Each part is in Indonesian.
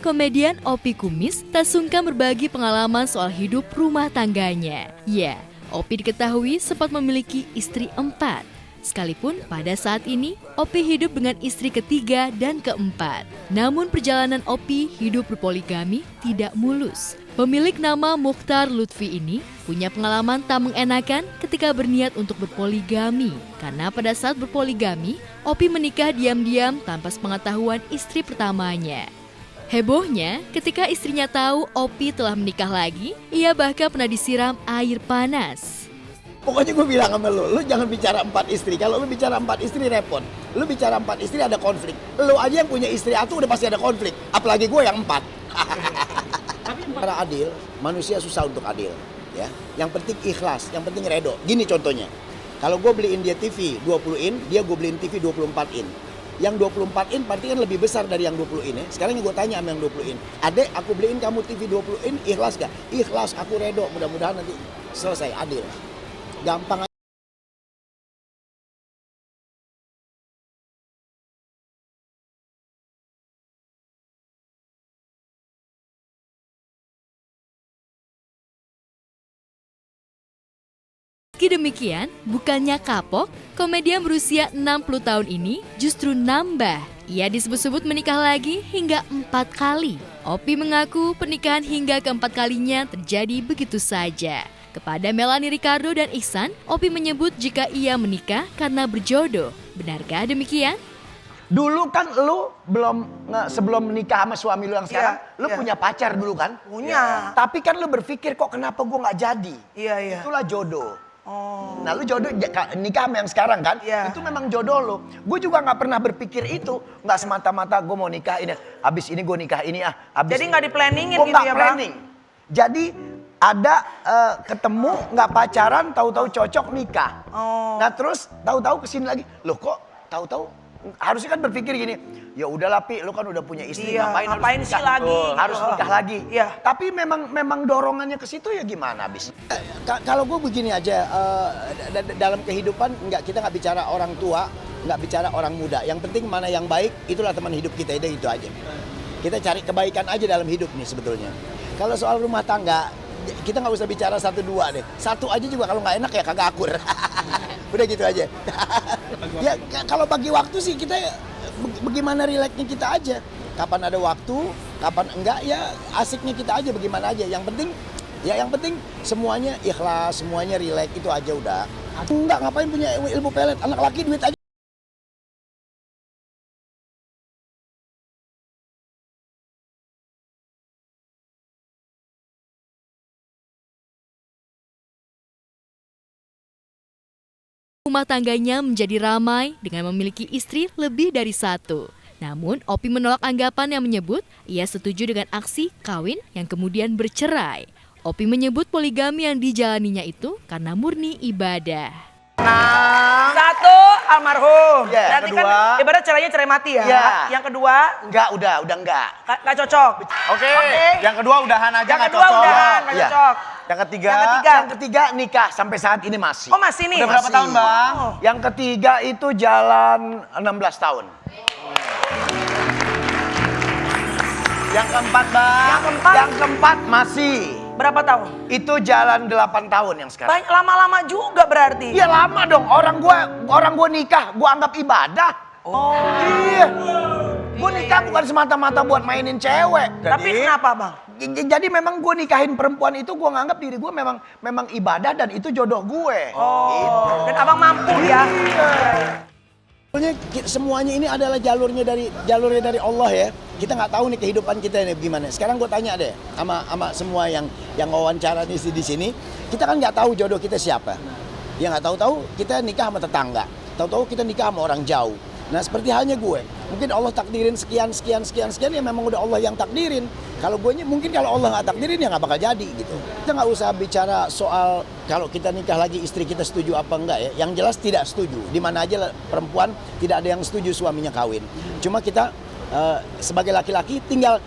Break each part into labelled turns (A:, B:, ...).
A: komedian Opi Kumis tak sungkan berbagi pengalaman soal hidup rumah tangganya. Ya, Opi diketahui sempat memiliki istri 4. Sekalipun pada saat ini, Opi hidup dengan istri ketiga dan keempat. Namun perjalanan Opi hidup berpoligami tidak mulus. Pemilik nama Mukhtar Lutfi ini punya pengalaman tak mengenakan ketika berniat untuk berpoligami. Karena pada saat berpoligami, Opi menikah diam-diam tanpa sepengetahuan istri pertamanya. Hebohnya, ketika istrinya tahu Opi telah menikah lagi, ia bahkan pernah disiram air panas.
B: Pokoknya gue bilang sama lu jangan bicara 4 istri. Kalau lu bicara 4 istri repot. Lu bicara 4 istri ada konflik. Lu aja yang punya istri 1 udah pasti ada konflik. Apalagi gue yang 4. Cara adil, manusia susah untuk adil. Ya, yang penting ikhlas, yang penting redo. Gini contohnya, kalau gue beliin dia TV 20 in, dia gue beliin TV 24 in. Yang 24 in berarti kan lebih besar dari yang 20 in ya. Sekarang gue tanya sama yang 20 in. Adek, aku beliin kamu TV 20 in, ikhlas gak? Ikhlas, aku redo. Mudah-mudahan nanti selesai, adil. Gampang.
A: Meski demikian, bukannya kapok, komedian berusia 60 tahun ini justru nambah. Ia disebut-sebut menikah lagi hingga 4 kali. Opi mengaku pernikahan hingga keempat kalinya terjadi begitu saja. Kepada Melanie Ricardo dan Ihsan, Opi menyebut jika ia menikah karena berjodoh. Benarkah demikian?
B: Dulu kan lu sebelum menikah sama suami lu yang sekarang, lu punya pacar dulu kan?
C: Punya.
B: Tapi kan lu berpikir kok kenapa gua nggak jadi?
C: Iya.
B: Itulah jodoh.
C: Oh.
B: Nah lu jodoh nikah sama yang sekarang kan?
C: Iya.
B: Itu memang jodoh lu. Gue juga nggak pernah berpikir itu. Nggak semata-mata gue mau nikah ini. Abis ini gue nikah ini ah.
C: Jadi nggak di-planningin
B: gitu
C: ya, Bang?
B: planning. Jadi ada ketemu nggak pacaran, tahu-tahu cocok nikah.
C: Oh.
B: Nah terus tahu-tahu kesini lagi. Loh kok tahu-tahu harusnya kan berpikir gini, ya udahlah Pi, lu kan udah punya istri,
C: Iya, ngapain
B: harus
C: sih
B: nikah?
C: lagi?
B: Harus
C: Gitu.
B: nikah lagi.
C: Iya.
B: Tapi memang dorongannya ke situ ya gimana abis? Kalau gue begini aja, dalam kehidupan kita nggak bicara orang tua, nggak bicara orang muda. Yang penting mana yang baik, itulah teman hidup kita, itu aja. Kita cari kebaikan aja dalam hidup nih sebetulnya. Kalau soal rumah tangga, kita nggak usah bicara 1 2 deh. 1 aja juga kalau nggak enak ya kagak akur. Udah gitu aja. Ya kalau bagi waktu sih kita bagaimana rileksnya kita aja. Kapan ada waktu, kapan enggak ya asiknya kita aja bagaimana aja. Yang penting semuanya ikhlas, semuanya rileks itu aja udah. Enggak ngapain punya ilmu pelet, anak laki duit aja.
A: Rumah tangganya menjadi ramai dengan memiliki istri lebih dari 1. Namun, Opi menolak anggapan yang menyebut ia setuju dengan aksi kawin yang kemudian bercerai. Opi menyebut poligami yang dijalaninya itu karena murni ibadah.
C: 1 almarhum.
B: Ya,
C: Berarti
B: kedua.
C: kan ibarat cerainya cerai mati ya.
B: Ya.
C: Yang kedua
B: Enggak, udah enggak.
C: nggak cocok.
D: Oke, yang kedua udahan aja
C: Yang
D: nggak
C: kedua
D: cocok.
C: udahan nggak
B: Iya.
C: cocok.
D: Yang ketiga,
B: Yang ketiga nikah sampai saat ini masih.
C: Oh masih nih.
D: udah berapa tahun bang?
C: Oh.
B: Yang ketiga itu jalan 16 tahun.
D: Yang keempat bang?
B: Yang keempat masih.
C: Berapa tahun?
B: Itu jalan 8 tahun yang sekarang.
C: Banyak lama-lama juga berarti.
B: Iya lama dong. Orang gua nikah, gua anggap ibadah.
C: Oh.
B: Iya. Gua nikah bukan semata-mata buat mainin cewek.
C: Tapi kenapa bang?
B: Jadi memang gue nikahin perempuan itu gue nganggap diri gue memang ibadah dan itu jodoh gue.
C: Oh. Dan abang mampu ya.
B: Sebetulnya semuanya ini adalah jalurnya dari Allah ya. Kita nggak tahu nih kehidupan kita ini gimana. Sekarang gue tanya deh sama semua yang wawancara di sini. Kita kan nggak tahu jodoh kita siapa. Ya nggak tahu kita nikah sama tetangga. Tahu-tahu kita nikah sama orang jauh. Nah seperti halnya gue, mungkin Allah takdirin sekian ya memang udah Allah yang takdirin. Kalau gue mungkin kalau Allah nggak takdirin ya nggak bakal jadi gitu. Kita nggak usah bicara soal kalau kita nikah lagi istri kita setuju apa enggak ya. Yang jelas tidak setuju. Di mana aja perempuan tidak ada yang setuju suaminya kawin. Cuma kita sebagai laki-laki tinggal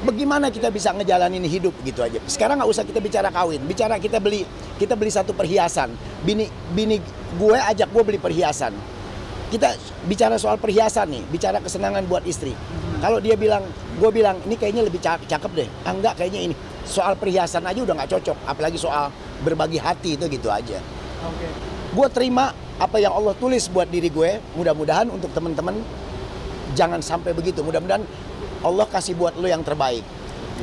B: bagaimana kita bisa ngejalanin hidup gitu aja. Sekarang nggak usah kita bicara kawin, bicara kita beli satu perhiasan. Bini gue ajak gue beli perhiasan. kita bicara soal perhiasan nih, bicara kesenangan buat istri. Kalau dia bilang, gue bilang ini kayaknya lebih cakep deh. Enggak, kayaknya ini. Soal perhiasan aja udah nggak cocok, apalagi soal berbagi hati itu gitu aja. Gue terima apa yang Allah tulis buat diri gue. Mudah-mudahan untuk teman-teman jangan sampai begitu. Mudah-mudahan Allah kasih buat lo yang terbaik.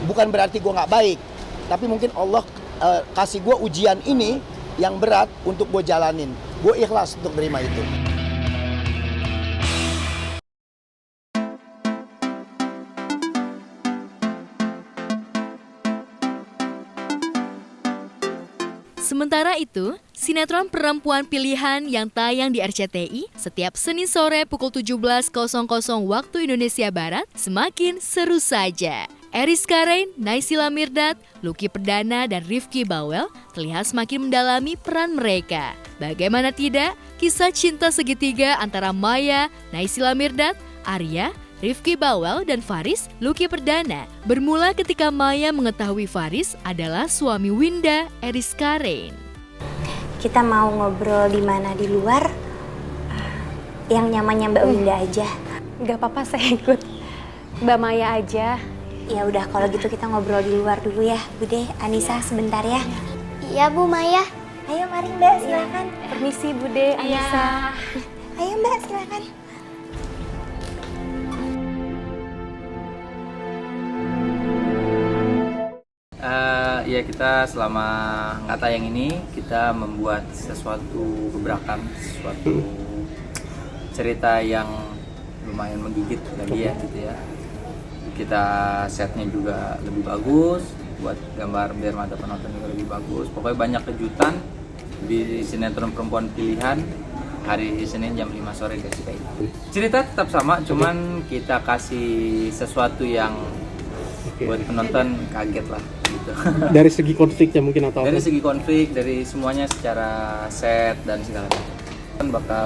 B: Bukan berarti gue nggak baik, tapi mungkin Allah kasih gue ujian ini yang berat untuk gue jalanin. Gue ikhlas untuk terima itu.
A: Sementara itu, sinetron Perempuan Pilihan yang tayang di RCTI setiap Senin sore pukul 17.00 waktu Indonesia Barat semakin seru saja. Eriska Rein, Naysila Mirdad, Lucky Perdana, dan Rifky Bawel terlihat semakin mendalami peran mereka. Bagaimana tidak, kisah cinta segitiga antara Maya, Naysila Mirdad, Arya, Rifky Bawel, dan Faris, Lucky Perdana bermula ketika Maya mengetahui Faris adalah suami Winda, Eriska Rein.
E: Kita mau ngobrol di mana di luar, yang nyamannya Mbak Winda aja.
F: Gak apa-apa, saya ikut Mbak Maya aja.
E: Ya udah kalau gitu kita ngobrol di luar dulu ya, Bude. Anissa sebentar ya.
G: Iya Bu Maya.
E: Ayo mari Mbak, silakan.
F: Permisi Bude, Anissa.
E: Ayo Mbak, silakan.
H: Ya kita selama nggak tayang ini kita membuat sesuatu gebrakan, sesuatu cerita yang lumayan menggigit lagi ya gitu ya. Kita setnya juga lebih bagus, buat gambar biar mata penonton juga lebih bagus. Pokoknya banyak kejutan di sinetron Perempuan Pilihan hari Senin jam 5 sore di RCTI. Cerita tetap sama, cuman kita kasih sesuatu yang buat penonton kaget lah gitu.
I: Dari segi konfliknya mungkin atau
H: Dari
I: apa?
H: segi konflik, dari semuanya secara set dan segala macam kan bakal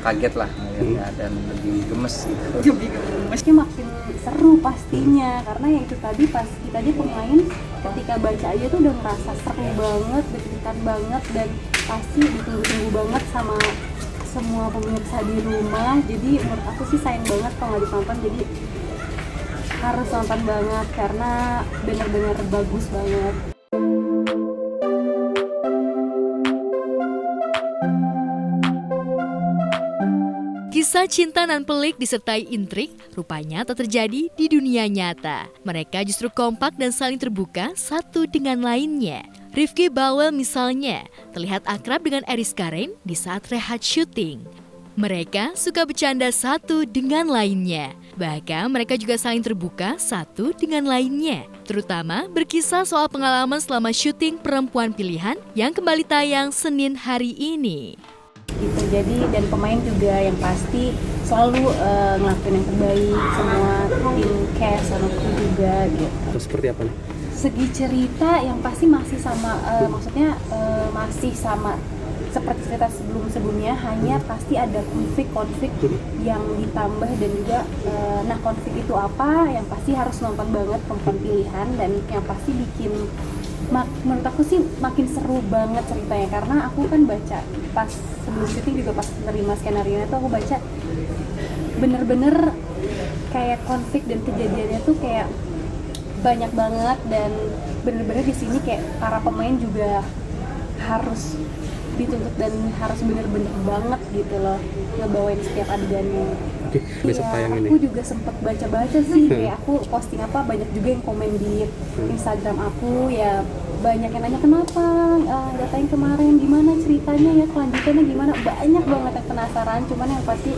H: kaget lah ngeliatnya dan lebih gemes gitu.
F: Meski makin seru pastinya, karena ya itu tadi pas kita aja pemain ketika baca aja tuh udah ngerasa seru banget, deg-degan banget, dan pasti ditunggu-tunggu banget sama semua pemirsa di rumah. Jadi menurut aku sih sayang banget kalau nggak ditonton, jadi harus nonton banget karena benar-benar bagus banget.
A: Kisah cinta nan pelik disertai intrik rupanya tak terjadi di dunia nyata. Mereka justru kompak dan saling terbuka satu dengan lainnya. Rifky Bawel misalnya terlihat akrab dengan Eriska Rein di saat rehat syuting. Mereka suka bercanda satu dengan lainnya. Bahkan mereka juga saling terbuka satu dengan lainnya. Terutama berkisah soal pengalaman selama syuting Perempuan Pilihan yang kembali tayang Senin hari ini.
F: Gitu, jadi dan pemain juga yang pasti selalu ngelakuin yang terbaik, semua tim cast sama kru juga gitu.
I: Atau seperti apa nih?
F: Segi cerita yang pasti masih sama, maksudnya masih sama seperti cerita sebelum-sebelumnya, hanya pasti ada konflik-konflik yang ditambah dan juga nah konflik itu apa yang pasti harus nonton banget Perempuan Pilihan, dan yang pasti bikin menurut aku sih makin seru banget ceritanya, karena aku kan baca pas sebelum syuting juga pas menerima skenario itu aku baca bener-bener kayak konflik dan kejadiannya tuh kayak banyak banget, dan bener-bener di sini kayak para pemain juga harus dituntut dan harus bener-bener banget gitu loh ngebawain setiap adegannya.
I: Oke, besok
F: Ya,
I: tayang ini.
F: aku juga sempet baca-baca sih, kayak aku posting apa banyak juga yang komen di Instagram aku, ya banyak yang nanya kenapa nggak tayang kemarin, gimana ceritanya ya, kelanjutannya gimana, banyak banget yang penasaran. Cuman yang pasti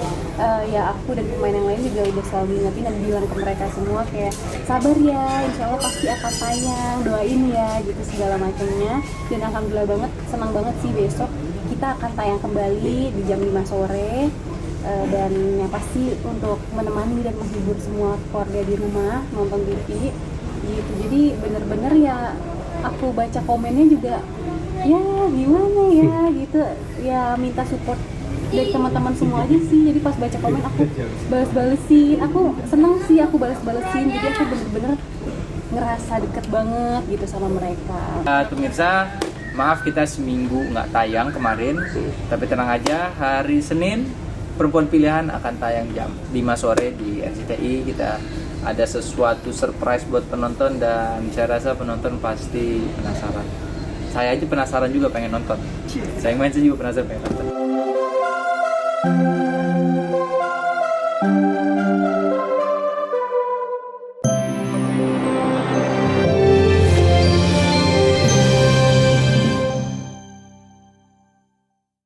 F: ya aku dan pemain yang lain juga udah selalu ingetin dan bilang ke mereka semua kayak sabar ya, insya Allah pasti akan tayang, doain ya gitu segala macamnya. Dan alhamdulillah banget, senang banget sih besok kita akan tayang kembali di jam 5 sore. Dan yang pasti untuk menemani dan menghibur semua keluarga di rumah nonton TV gitu. Jadi bener-bener ya aku baca komennya juga ya gimana ya gitu, ya minta support dari teman-teman semua aja sih. Jadi pas baca komen aku balas-balesin, aku seneng sih aku balas-balesin, jadi aku bener-bener ngerasa deket banget gitu sama mereka.
H: Pemirsa, maaf kita seminggu nggak tayang kemarin, tapi tenang aja, hari Senin Perempuan Pilihan akan tayang jam 5 sore di RCTI. Kita ada sesuatu surprise buat penonton dan saya rasa penonton pasti penasaran. Saya aja penasaran juga pengen nonton. Saya main juga penasaran pengen nonton.